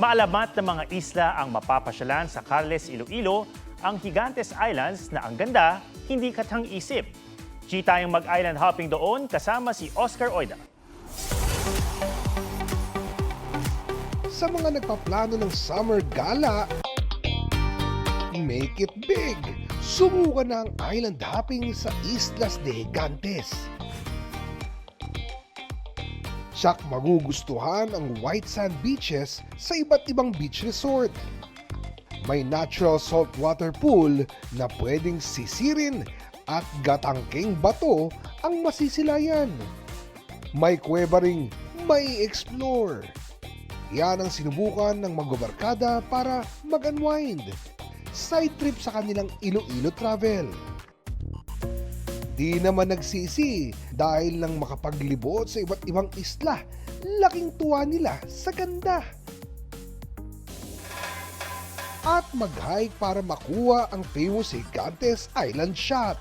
Maalamat na mga isla ang mapapasyalan sa Carles, Iloilo, ang Gigantes Islands na ang ganda, hindi katang-isip. Tayong mag-island hopping doon kasama si Oscar Oida. Sa mga nagpaplano ng summer gala, make it big! Subukan na ang island hopping sa Islas de Gigantes. Tsak magugustuhan ang white sand beaches sa iba't ibang beach resort. May natural saltwater pool na pwedeng sisirin at gatangking bato ang masisilayan. May kuweba ring may explore. Yan ang sinubukan ng magbabarkada para mag-unwind. Side trip sa kanilang Iloilo travel. Di naman nagsisi dahil lang makapaglibot sa iba't ibang isla. Laking tuwa nila sa ganda. At mag-hike para makuha ang famous Gigantes Island shot.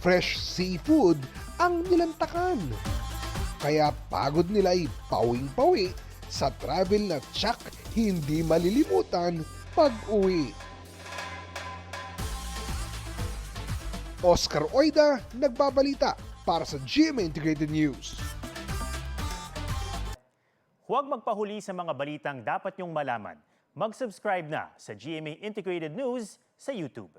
Fresh seafood ang nilantakan. Kaya pagod nila ay pawing-pawi sa travel na tsak hindi malilimutan pag-uwi. Oscar Oida, nagbabalita para sa GMA Integrated News. Huwag magpahuli sa mga balitang dapat niyong malaman. Mag-subscribe na sa GMA Integrated News sa YouTube.